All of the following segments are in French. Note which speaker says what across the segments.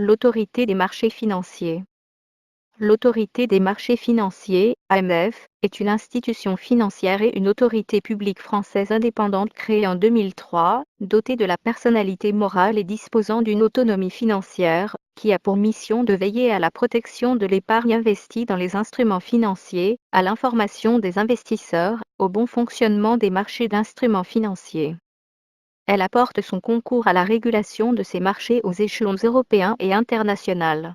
Speaker 1: L'Autorité des marchés financiers. L'Autorité des marchés financiers, AMF, est une institution financière et une autorité publique française indépendante créée en 2003, dotée de la personnalité morale et disposant d'une autonomie financière, qui a pour mission de veiller à la protection de l'épargne investie dans les instruments financiers, à l'information des investisseurs, au bon fonctionnement des marchés d'instruments financiers. Elle apporte son concours à la régulation de ces marchés aux échelons européen et international.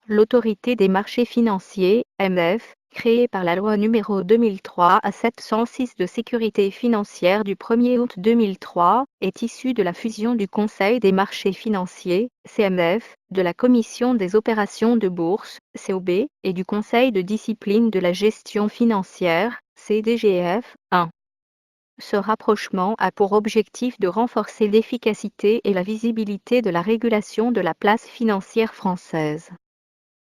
Speaker 1: L'Autorité des marchés financiers, AMF, créée par la loi n° 2003-706 de sécurité financière du 1er août 2003, est issue de la fusion du Conseil des marchés financiers, CMF, de la Commission des opérations de bourse, COB, et du Conseil de discipline de la gestion financière, CDGF, 1. Ce rapprochement a pour objectif de renforcer l'efficacité et la visibilité de la régulation de la place financière française.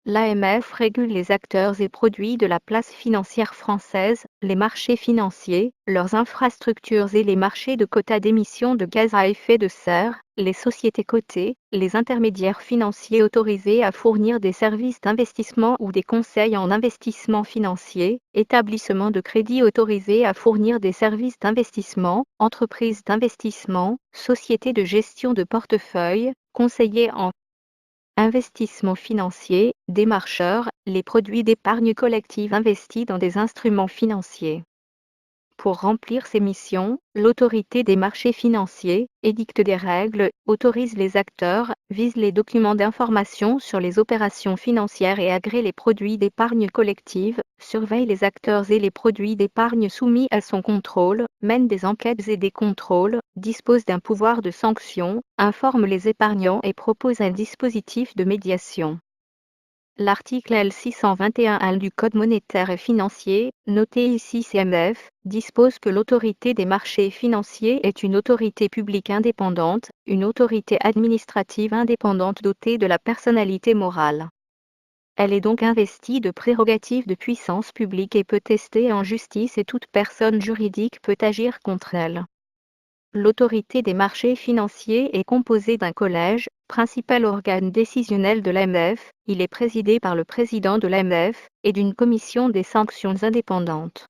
Speaker 1: L'AMF régule les acteurs et produits de la place financière française, les marchés financiers, leurs infrastructures et les marchés de quotas d'émission de gaz à effet de serre, les sociétés cotées, les intermédiaires financiers autorisés à fournir des services d'investissement ou des conseils en investissement financier, établissements de crédit autorisés à fournir des services d'investissement, entreprises d'investissement, sociétés de gestion de portefeuille, conseillers en investissement financier, démarcheurs, les produits d'épargne collective investis dans des instruments financiers. Pour remplir ses missions, l'Autorité des marchés financiers édicte des règles, autorise les acteurs, vise les documents d'information sur les opérations financières et agrée les produits d'épargne collective, surveille les acteurs et les produits d'épargne soumis à son contrôle, mène des enquêtes et des contrôles, dispose d'un pouvoir de sanction, informe les épargnants et propose un dispositif de médiation. L'article L621-1 du Code monétaire et financier, noté ici CMF, dispose que l'autorité des marchés financiers est une autorité publique indépendante, une autorité administrative indépendante dotée de la personnalité morale. Elle est donc investie de prérogatives de puissance publique et peut tester en justice et toute personne juridique peut agir contre elle. L'Autorité des marchés financiers est composée d'un collège, principal organe décisionnel de l'AMF, il est présidé par le président de l'AMF, et d'une commission des sanctions indépendante.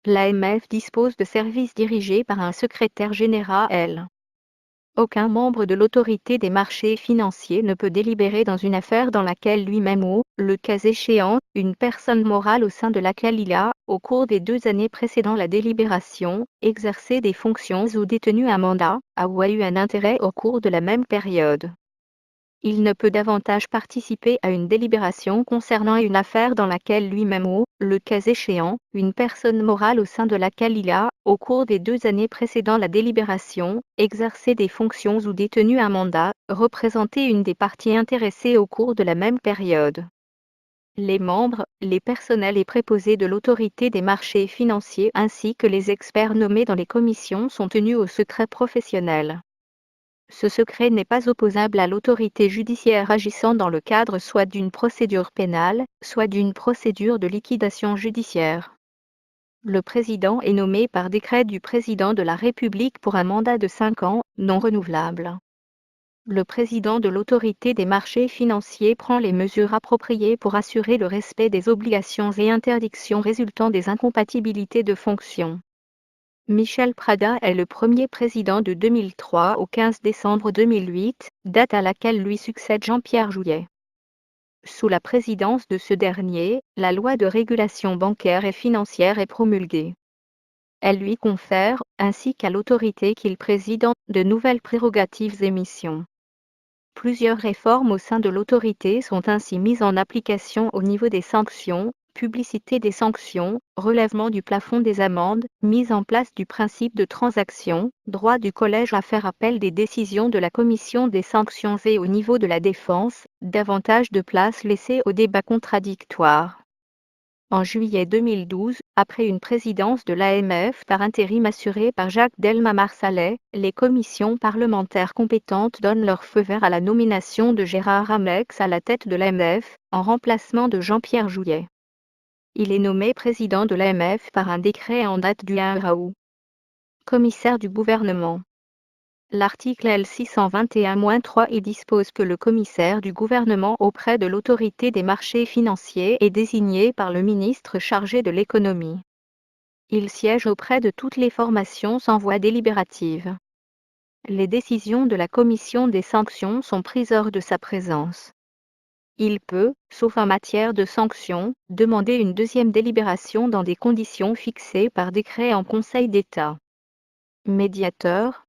Speaker 1: L'AMF dispose de services dirigés par un secrétaire général. Aucun membre de l'Autorité des marchés financiers ne peut délibérer dans une affaire dans laquelle lui-même ou, le cas échéant, une personne morale au sein de laquelle il a, au cours des 2 années précédant la délibération, exercé des fonctions ou détenu un mandat, a ou a eu un intérêt au cours de la même période. Il ne peut davantage participer à une délibération concernant une affaire dans laquelle lui-même ou, le cas échéant, une personne morale au sein de laquelle il a, au cours des 2 années précédant la délibération, exercé des fonctions ou détenu un mandat, représenté une des parties intéressées au cours de la même période. Les membres, les personnels et préposés de l'Autorité des marchés financiers ainsi que les experts nommés dans les commissions sont tenus au secret professionnel. Ce secret n'est pas opposable à l'autorité judiciaire agissant dans le cadre soit d'une procédure pénale, soit d'une procédure de liquidation judiciaire. Le président est nommé par décret du président de la République pour un mandat de 5 ans, non renouvelable. Le président de l'Autorité des marchés financiers prend les mesures appropriées pour assurer le respect des obligations et interdictions résultant des incompatibilités de fonctions. Michel Prada est le premier président de 2003 au 15 décembre 2008, date à laquelle lui succède Jean-Pierre Jouyet. Sous la présidence de ce dernier, la loi de régulation bancaire et financière est promulguée. Elle lui confère, ainsi qu'à l'autorité qu'il préside, de nouvelles prérogatives et missions. Plusieurs réformes au sein de l'autorité sont ainsi mises en application au niveau des sanctions, publicité des sanctions, relèvement du plafond des amendes, mise en place du principe de transaction, droit du collège à faire appel des décisions de la commission des sanctions et au niveau de la défense, davantage de place laissée au débat contradictoire. En juillet 2012, après une présidence de l'AMF par intérim assurée par Jacques Delma-Marsalais, les commissions parlementaires compétentes donnent leur feu vert à la nomination de Gérard Amex à la tête de l'AMF, en remplacement de Jean-Pierre Jouyet. Il est nommé président de l'AMF par un décret en date du 1 août. Commissaire du gouvernement. L'article L621-3 y dispose que le commissaire du gouvernement auprès de l'autorité des marchés financiers est désigné par le ministre chargé de l'économie. Il siège auprès de toutes les formations sans voix délibérative. Les décisions de la commission des sanctions sont prises hors de sa présence. Il peut, sauf en matière de sanctions, demander une deuxième délibération dans des conditions fixées par décret en Conseil d'État. Médiateur.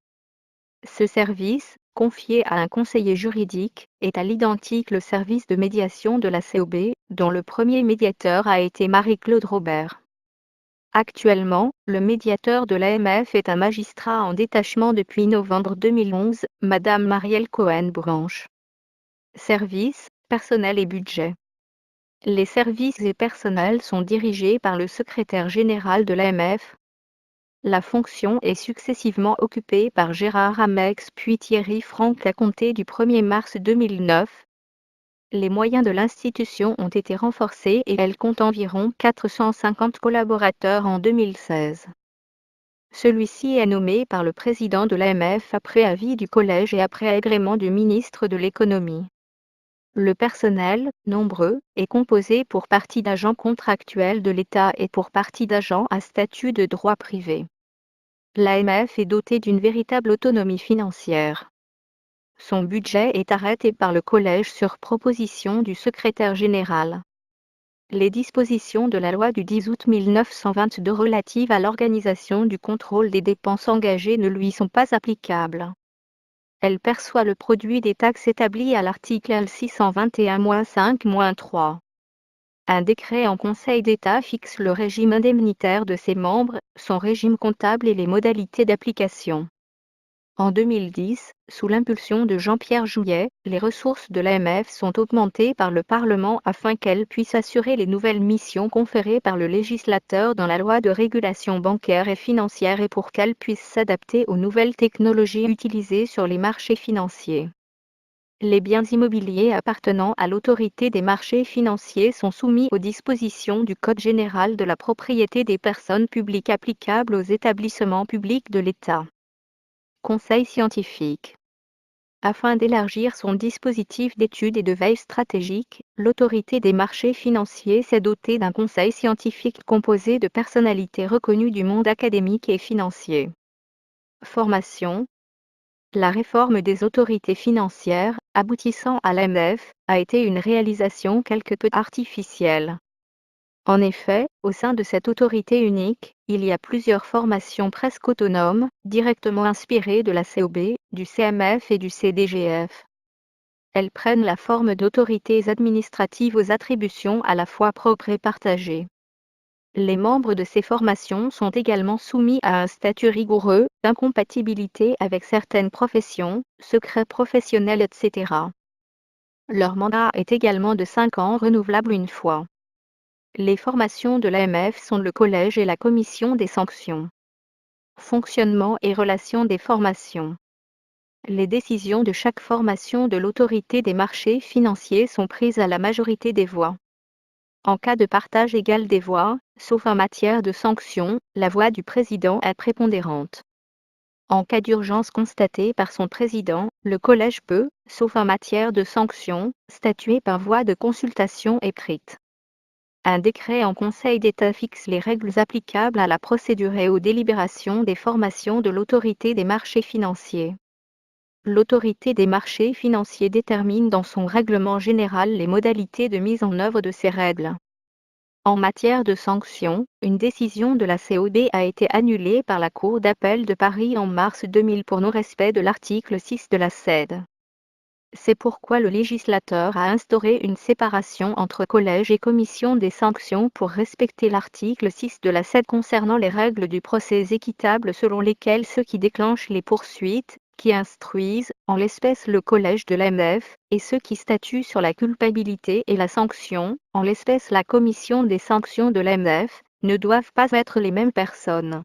Speaker 1: Ce service, confié à un conseiller juridique, est à l'identique le service de médiation de la COB, dont le premier médiateur a été Marie-Claude Robert. Actuellement, le médiateur de l'AMF est un magistrat en détachement depuis novembre 2011, Madame Marielle Cohen-Branche. Services, personnel et budget. Les services et personnels sont dirigés par le secrétaire général de l'AMF. La fonction est successivement occupée par Gérard Amex puis Thierry Franck à compter du 1er mars 2009. Les moyens de l'institution ont été renforcés et elle compte environ 450 collaborateurs en 2016. Celui-ci est nommé par le président de l'AMF après avis du collège et après agrément du ministre de l'économie. Le personnel, nombreux, est composé pour partie d'agents contractuels de l'État et pour partie d'agents à statut de droit privé. L'AMF est dotée d'une véritable autonomie financière. Son budget est arrêté par le collège sur proposition du secrétaire général. Les dispositions de la loi du 10 août 1922 relatives à l'organisation du contrôle des dépenses engagées ne lui sont pas applicables. Elle perçoit le produit des taxes établies à l'article L621-5-3. Un décret en Conseil d'État fixe le régime indemnitaire de ses membres, son régime comptable et les modalités d'application. En 2010, sous l'impulsion de Jean-Pierre Jouyet, les ressources de l'AMF sont augmentées par le Parlement afin qu'elle puisse assurer les nouvelles missions conférées par le législateur dans la loi de régulation bancaire et financière et pour qu'elle puisse s'adapter aux nouvelles technologies utilisées sur les marchés financiers. Les biens immobiliers appartenant à l'autorité des marchés financiers sont soumis aux dispositions du Code général de la propriété des personnes publiques applicables aux établissements publics de l'État. Conseil scientifique. Afin d'élargir son dispositif d'études et de veille stratégique, l'autorité des marchés financiers s'est dotée d'un conseil scientifique composé de personnalités reconnues du monde académique et financier. Formation. La réforme des autorités financières, aboutissant à l'AMF, a été une réalisation quelque peu artificielle. En effet, au sein de cette autorité unique, il y a plusieurs formations presque autonomes, directement inspirées de la COB, du CMF et du CDGF. Elles prennent la forme d'autorités administratives aux attributions à la fois propres et partagées. Les membres de ces formations sont également soumis à un statut rigoureux, d'incompatibilité avec certaines professions, secrets professionnels etc. Leur mandat est également de 5 ans renouvelable une fois. Les formations de l'AMF sont le collège et la commission des sanctions. Fonctionnement et relations des formations. Les décisions de chaque formation de l'autorité des marchés financiers sont prises à la majorité des voix. En cas de partage égal des voix, sauf en matière de sanctions, la voix du président est prépondérante. En cas d'urgence constatée par son président, le collège peut, sauf en matière de sanctions, statuer par voie de consultation écrite. Un décret en Conseil d'État fixe les règles applicables à la procédure et aux délibérations des formations de l'autorité des marchés financiers. L'autorité des marchés financiers détermine dans son règlement général les modalités de mise en œuvre de ces règles. En matière de sanctions, une décision de la COB a été annulée par la Cour d'appel de Paris en mars 2000 pour non-respect de l'article 6 de la CED. C'est pourquoi le législateur a instauré une séparation entre collège et commission des sanctions pour respecter l'article 6 de la CED concernant les règles du procès équitable selon lesquelles ceux qui déclenchent les poursuites, qui instruisent, en l'espèce le collège de l'AMF, et ceux qui statuent sur la culpabilité et la sanction, en l'espèce la commission des sanctions de l'AMF, ne doivent pas être les mêmes personnes.